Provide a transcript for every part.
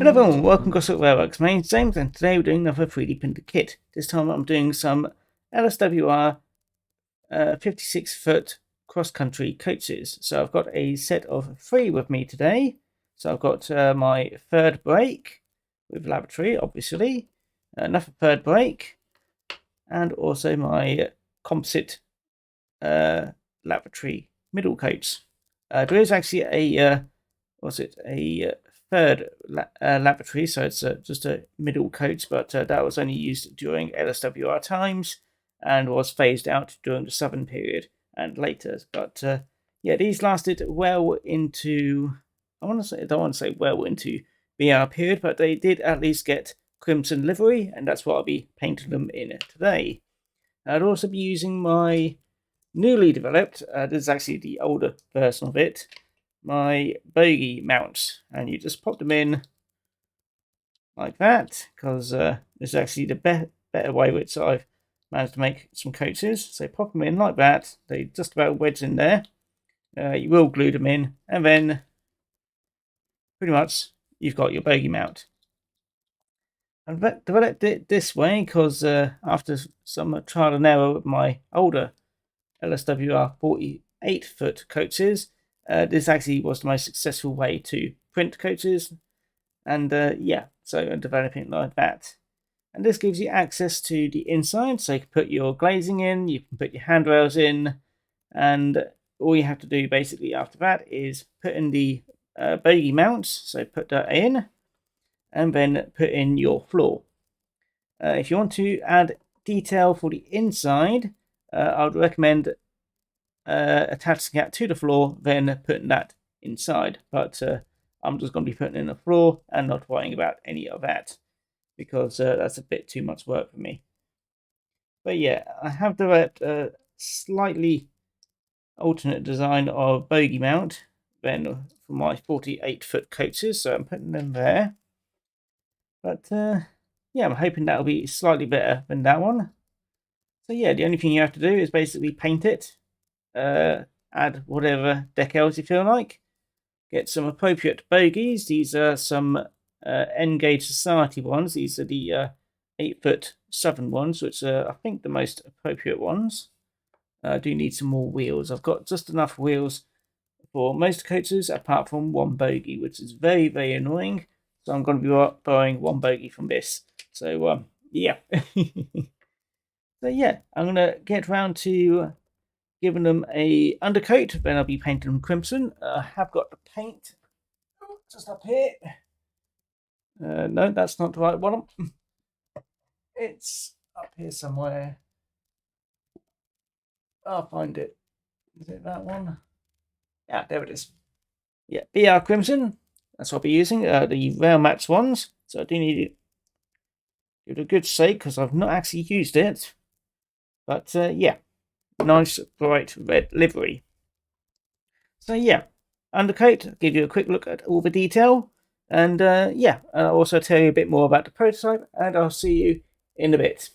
Hello everyone, welcome to Gosport Railworks. My name's James and today we're doing another 3D printed kit. This time I'm doing some LSWR 56-foot cross country coaches. So I've got a set of 3 with me today. So I've got my third brake with lavatory, obviously, another third brake, and also my composite lavatory middle coats. There is actually a third lavatory, so it's just a middle coat, but that was only used during LSWR times and was phased out during the Southern period and later. But yeah, these lasted well into, I don't want to say well into BR period, but they did at least get crimson livery, and that's what I'll be painting them in today. I'd also be using my newly developed, this is actually the older version of it, my bogie mounts, and you just pop them in like that, because this is actually the better way which I've managed to make some coaches. So pop them in like that, they just about wedge in there. You will glue them in, and then pretty much you've got your bogie mount. I've developed it this way because after some trial and error with my older LSWR 48-foot coaches, this actually was the most successful way to print coaches, and yeah, so I'm developing it like that. And this gives you access to the inside, so you can put your glazing in, you can put your handrails in, and all you have to do basically after that is put in the bogie mounts, so put that in, and then put in your floor. If you want to add detail for the inside, I would recommend attaching that to the floor, then putting that inside. But I'm just going to be putting in the floor and not worrying about any of that, because that's a bit too much work for me. But yeah, I have developed a slightly alternate design of bogie mount then for my 48-foot coaches, so I'm putting them there. But yeah, I'm hoping that'll be slightly better than that one. So yeah, the only thing you have to do is basically paint it, add whatever decals you feel like, get some appropriate bogies. These are some N-gauge Society ones. These are the 8-foot Southern ones, which are, I think, the most appropriate ones. I do need some more wheels. I've got just enough wheels for most coaches, apart from one bogie, which is very, very annoying. So I'm going to be borrowing one bogie from this. So yeah. So yeah, I'm going to get round to giving them a undercoat, then I'll be painting them crimson. I have got the paint just up here. No, that's not the right one. It's up here somewhere. I'll find it. Is it that one? Yeah, there it is. Yeah, BR Crimson. That's what I'll be using. The Railworks ones. So I do need it. Give it a good shake because I've not actually used it. But yeah, nice bright red livery. So yeah, undercoat, give you a quick look at all the detail, and yeah, I'll also tell you a bit more about the prototype, and I'll see you in a bit.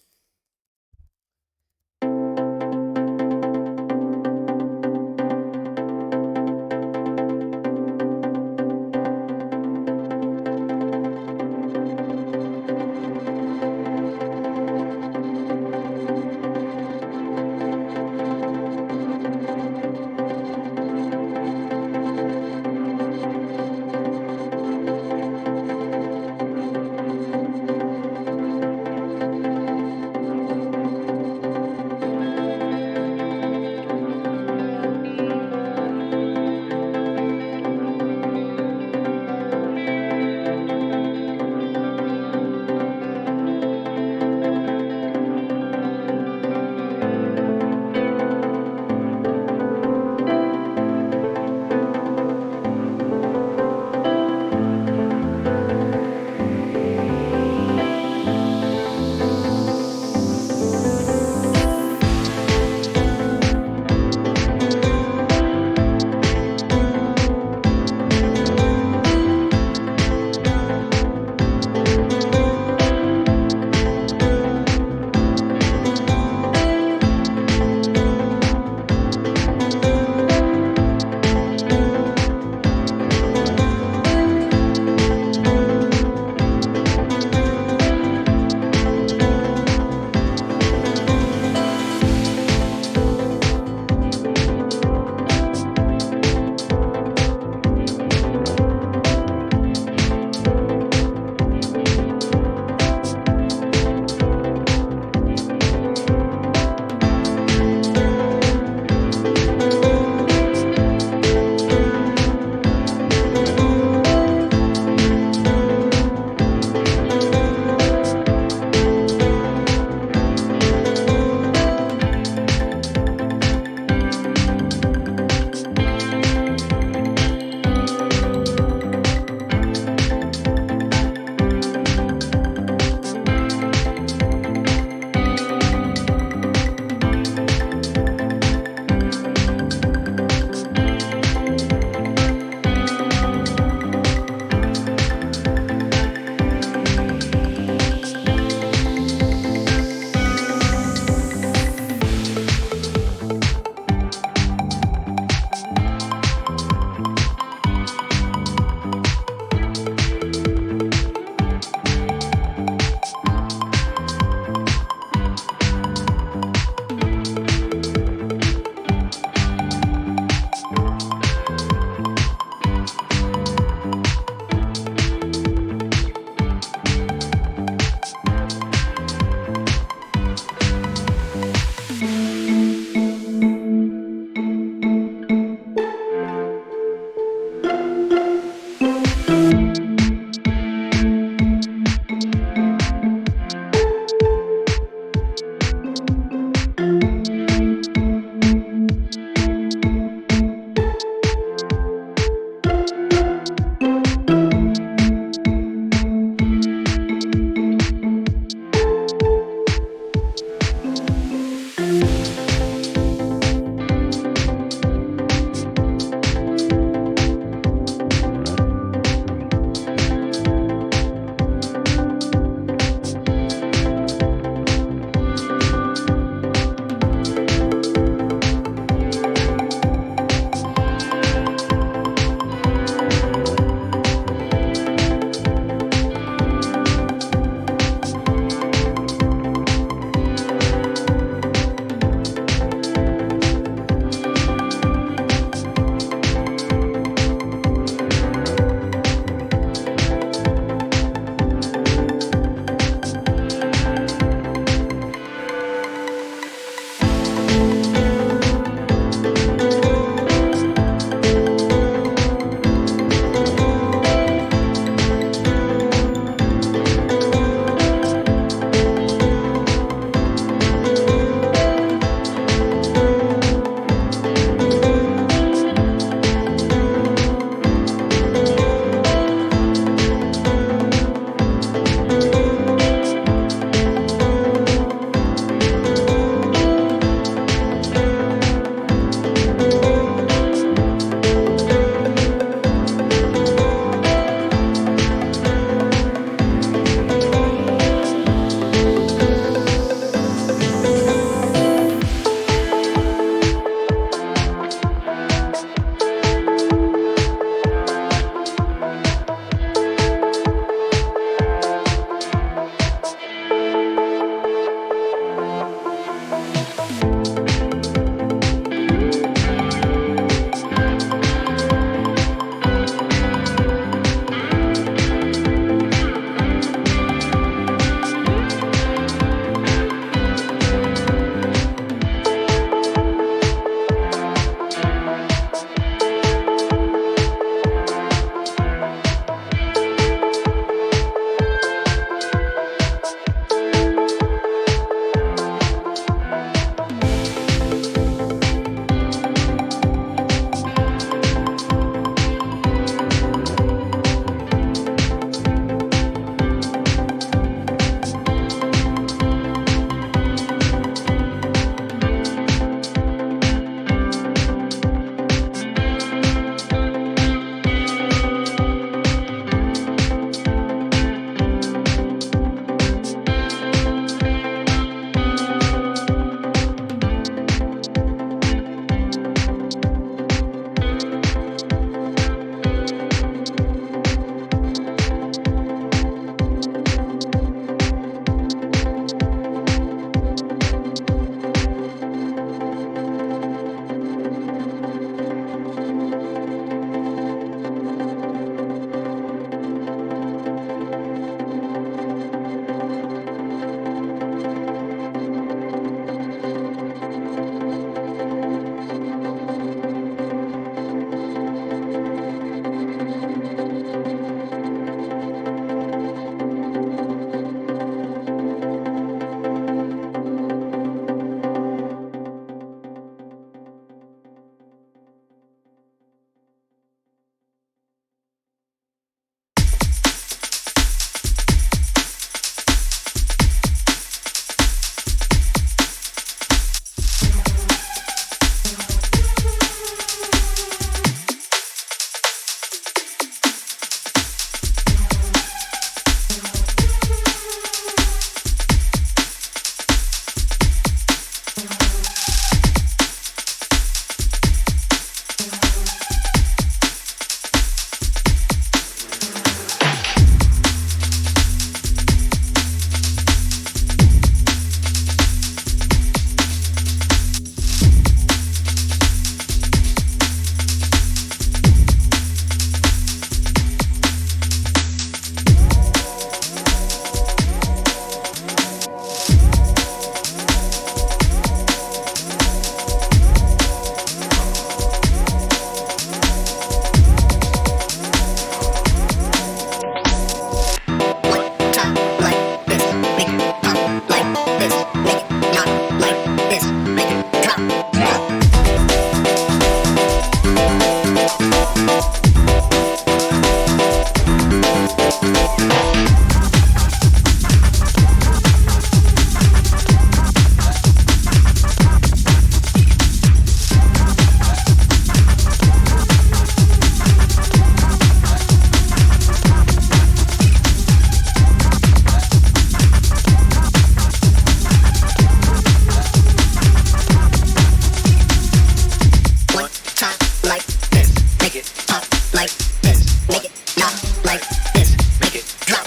not like this, make it drop.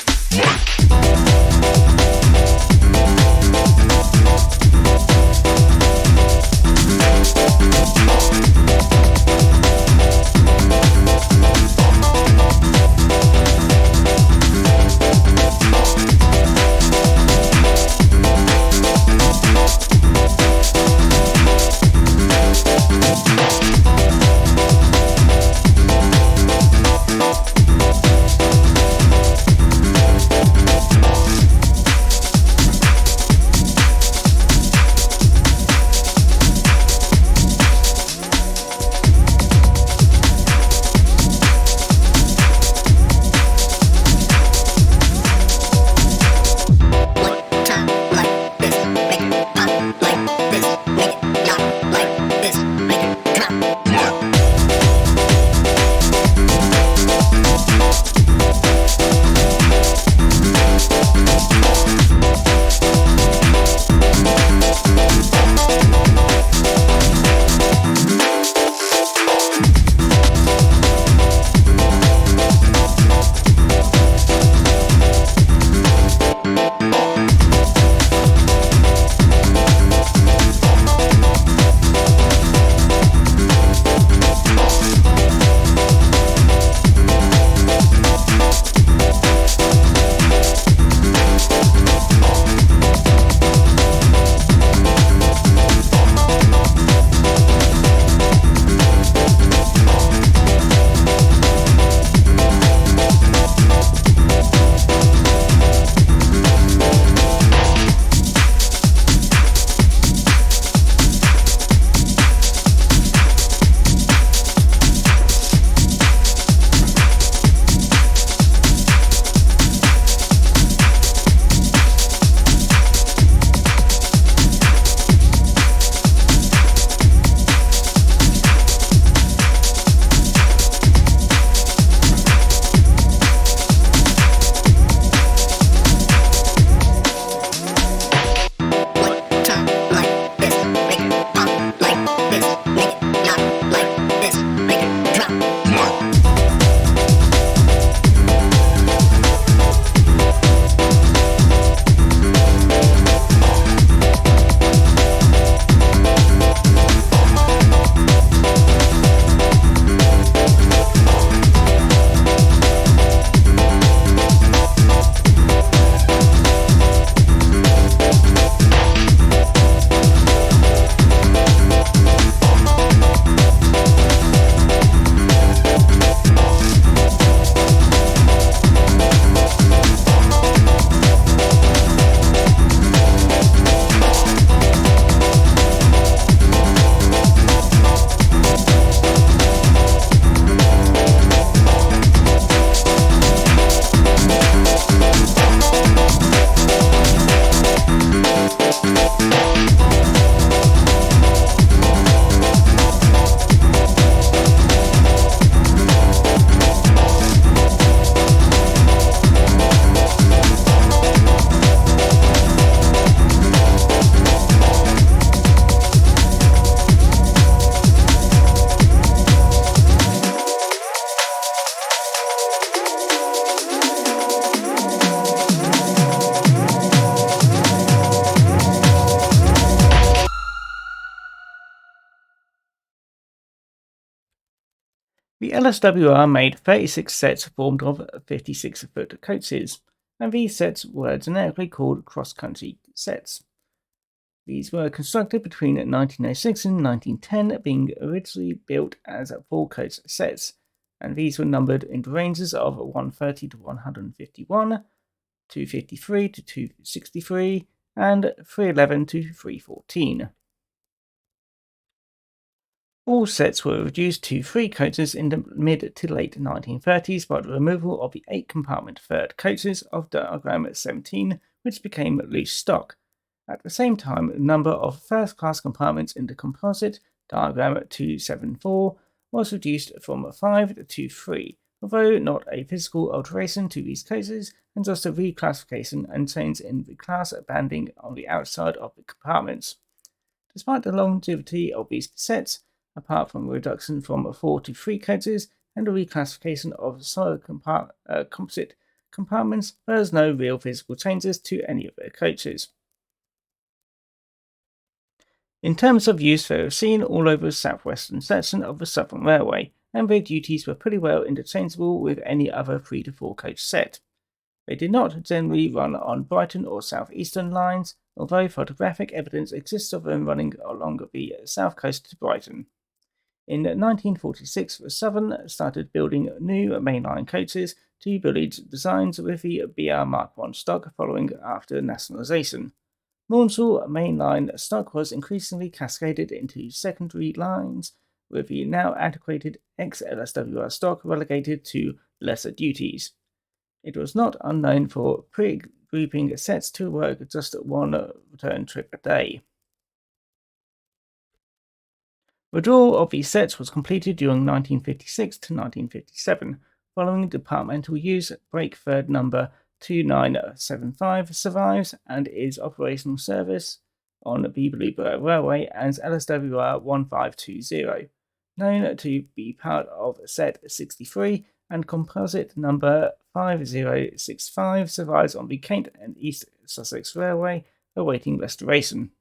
The LSWR made 36 sets formed of 56-foot coaches, and these sets were generically called Cross Country sets. These were constructed between 1906 and 1910, being originally built as 4-coach sets, and these were numbered in ranges of 130 to 151, 253 to 263, and 311 to 314. All sets were reduced to 3 coaches in the mid to late 1930s by the removal of the 8-compartment third coaches of diagram 17, which became loose stock. At the same time, the number of first-class compartments in the composite diagram 274 was reduced from 5 to 3, although not a physical alteration to these coaches and just a reclassification and change in the class banding on the outside of the compartments. Despite the longevity of these sets, apart from a reduction from 4 to 3 coaches, and a reclassification of some composite compartments, there's no real physical changes to any of their coaches. In terms of use, they were seen all over the southwestern section of the Southern Railway, and their duties were pretty well interchangeable with any other 3 to 4 coach set. They did not generally run on Brighton or southeastern lines, although photographic evidence exists of them running along the south coast to Brighton. In 1946, the Southern started building new mainline coaches to village designs with the BR Mark I stock following after nationalisation. Maunsell mainline stock was increasingly cascaded into secondary lines, with the now antiquated ex-LSWR stock relegated to lesser duties. It was not unknown for pre-grouping sets to work just one return trip a day. The draw of these sets was completed during 1956 to 1957. Following departmental use, brake third number 2975 survives and is operational service on the Bluebird Railway as LSWR 1520, known to be part of set 63, and composite number 5065 survives on the Kent and East Sussex Railway, awaiting restoration.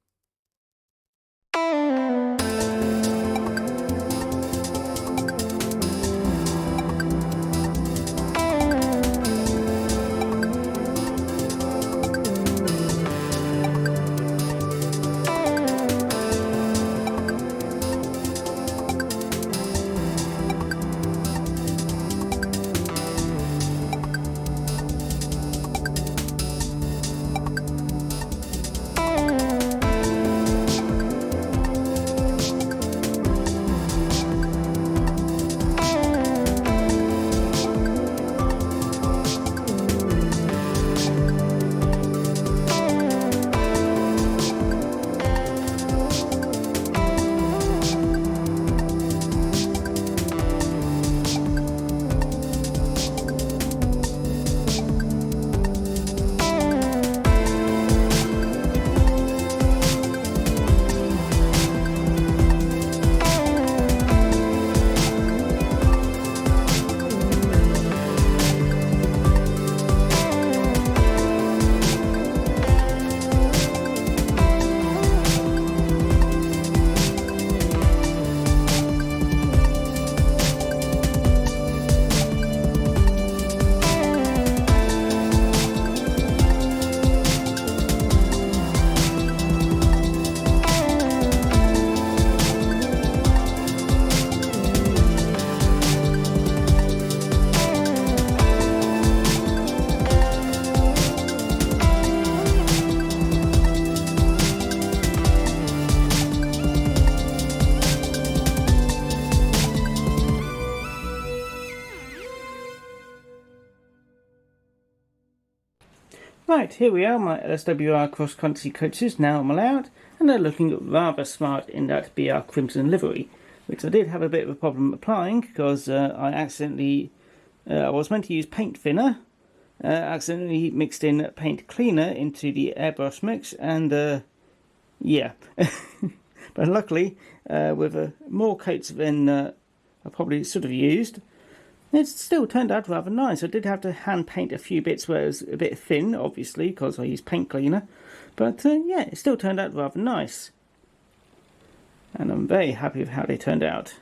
Right, here we are, my LSWR Cross Country coaches now I'm out, and they're looking rather smart in that BR Crimson livery, which I did have a bit of a problem applying because I accidentally, I was meant to use paint thinner, accidentally mixed in paint cleaner into the airbrush mix, and yeah. But luckily, with more coats than I probably should have used, it still turned out rather nice. I did have to hand paint a few bits where it was a bit thin, obviously, because I used paint cleaner. But yeah, it still turned out rather nice. And I'm very happy with how they turned out.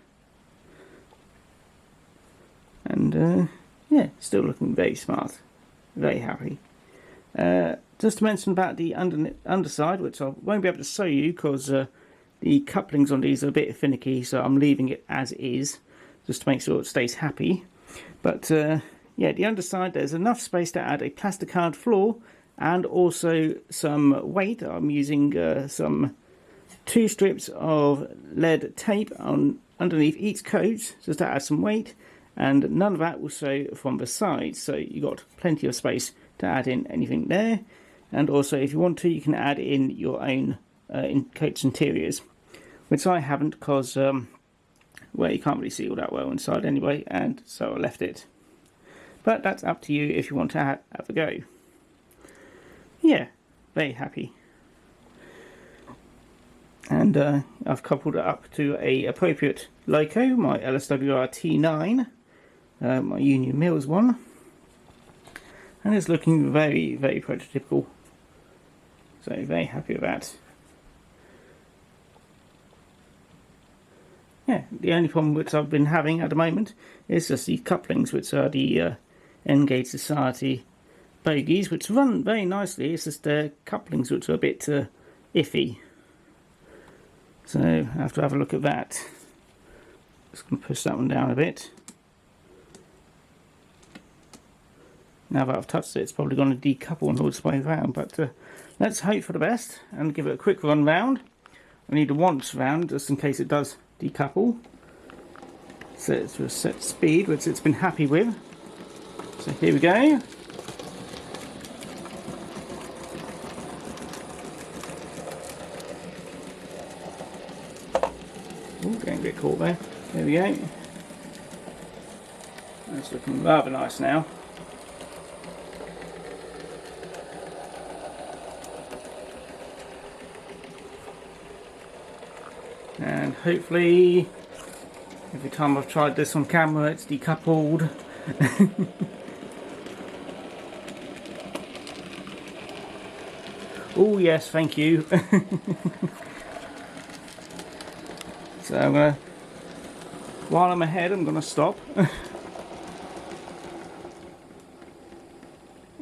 And yeah, still looking very smart. Very happy. Just to mention about the underside, which I won't be able to show you because the couplings on these are a bit finicky, so I'm leaving it as is, just to make sure it stays happy. But yeah, the underside, there's enough space to add a plasticard floor and also some weight. I'm using some 2 strips of lead tape on underneath each coach just to add some weight, and none of that will show from the sides, so you've got plenty of space to add in anything there. And also, if you want to, you can add in your own coach interiors, which I haven't because well, you can't really see all that well inside anyway, and so I left it. But that's up to you if you want to have a go. Yeah, very happy. And I've coupled it up to a appropriate loco, my LSWR T9, my Union Mills one, and it's looking very, very prototypical. So very happy with that. Yeah, the only problem which I've been having at the moment is just the couplings, which are the N-Gauge Society bogies, which run very nicely. It's just the couplings which are a bit iffy. So I have to have a look at that. Just going to push that one down a bit. Now that I've touched it, it's probably going to decouple all its way around, but let's hope for the best and give it a quick run round. I need a once round just in case it does decouple. So it's a set speed which it's been happy with. So here we go. Oh, getting a bit caught there. There we go. That's looking rather nice now. And hopefully, every time I've tried this on camera, it's decoupled. Oh yes, thank you. So I'm gonna, while I'm ahead, I'm gonna stop.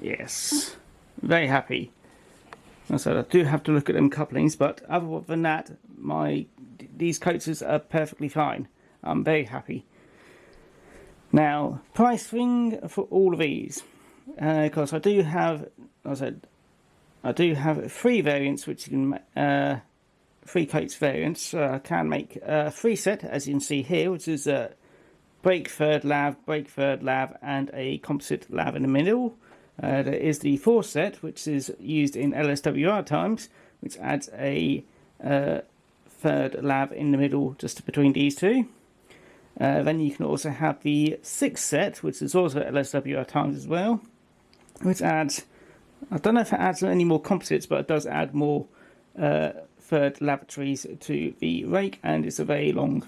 Yes, very happy. As I said, I do have to look at them couplings, but other than that, these coaches are perfectly fine. I'm very happy. Now, pricing for all of these, because I do have, as I said, I do have 3 variants, which you can 3 coats variants. I can make a 3 set, as you can see here, which is a brake third lav, and a composite lav in the middle. There is the 4 set, which is used in LSWR times, which adds a third lav in the middle just between these two. Then you can also have the 6 set, which is also LSWR times as well, which adds, I don't know if it adds any more composites, but it does add more third lavatories to the rake, and it's a very long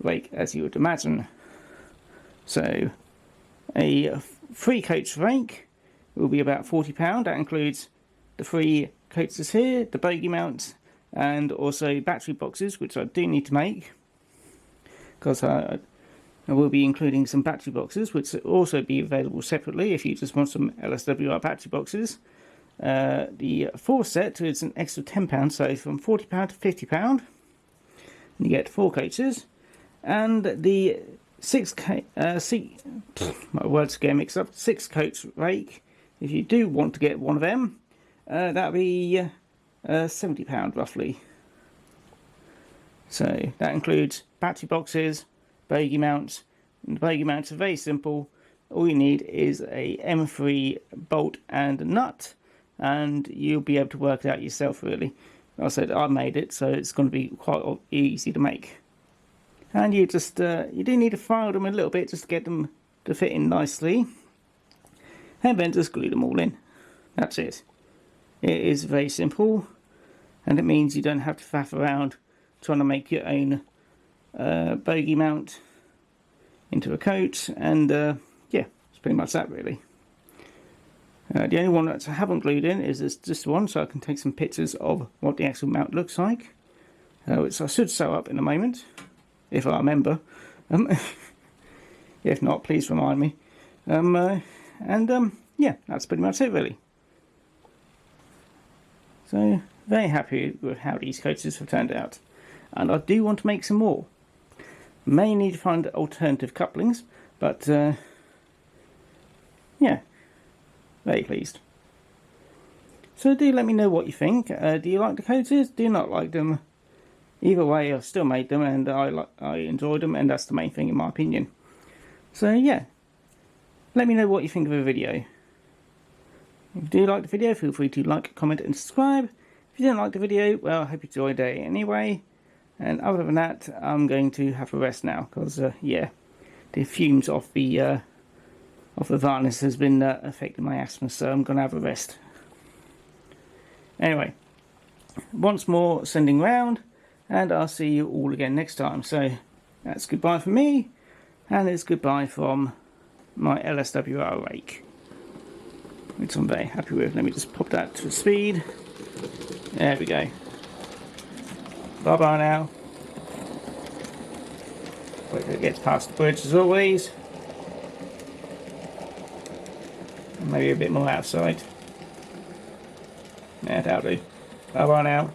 rake, as you would imagine. So a 3 coach rake will be about £40. That includes the 3 coasters here, the bogie mount, and also battery boxes, which I do need to make, because I will be including some battery boxes, which will also be available separately if you just want some LSWR battery boxes. The 4 set is an extra £10, so from £40 to £50, and you get 4 coaches. And the 6 my words get mixed up. 6 coach rake, if you do want to get one of them, that'll be £70 roughly. So that includes battery boxes, bogie mounts, and the bogie mounts are very simple. All you need is a M3 bolt and a nut, and you'll be able to work it out yourself really. Like I said, I made it, so it's going to be quite easy to make. And you just you do need to file them a little bit just to get them to fit in nicely, and then just glue them all in. That's it. It is very simple, and it means you don't have to faff around trying to make your own bogie mount into a coat, and yeah, it's pretty much that really. The only one that I haven't glued in is this one, so I can take some pictures of what the actual mount looks like, which I should sew up in a moment, if I remember. If not, please remind me. Yeah, that's pretty much it really. So, very happy with how these coaches have turned out. And I do want to make some more. May need to find alternative couplings, but yeah, very pleased. So do let me know what you think. Do you like the coaches? Do you not like them? Either way, I've still made them, and I enjoyed them, and that's the main thing in my opinion. So yeah, let me know what you think of the video. If you do like the video, feel free to like, comment and subscribe. If you didn't like the video, well, I hope you enjoyed it anyway. And other than that, I'm going to have a rest now, because yeah, the fumes off the varnish has been affecting my asthma, so I'm going to have a rest. Anyway, once more sending round, and I'll see you all again next time. So that's goodbye from me, and it's goodbye from my LSWR rake, which I'm very happy with. Let me just pop that to speed. There we go. Bye bye now. Wait till it gets past the bridge as always. And maybe a bit more outside. Yeah, that'll do. Bye bye now.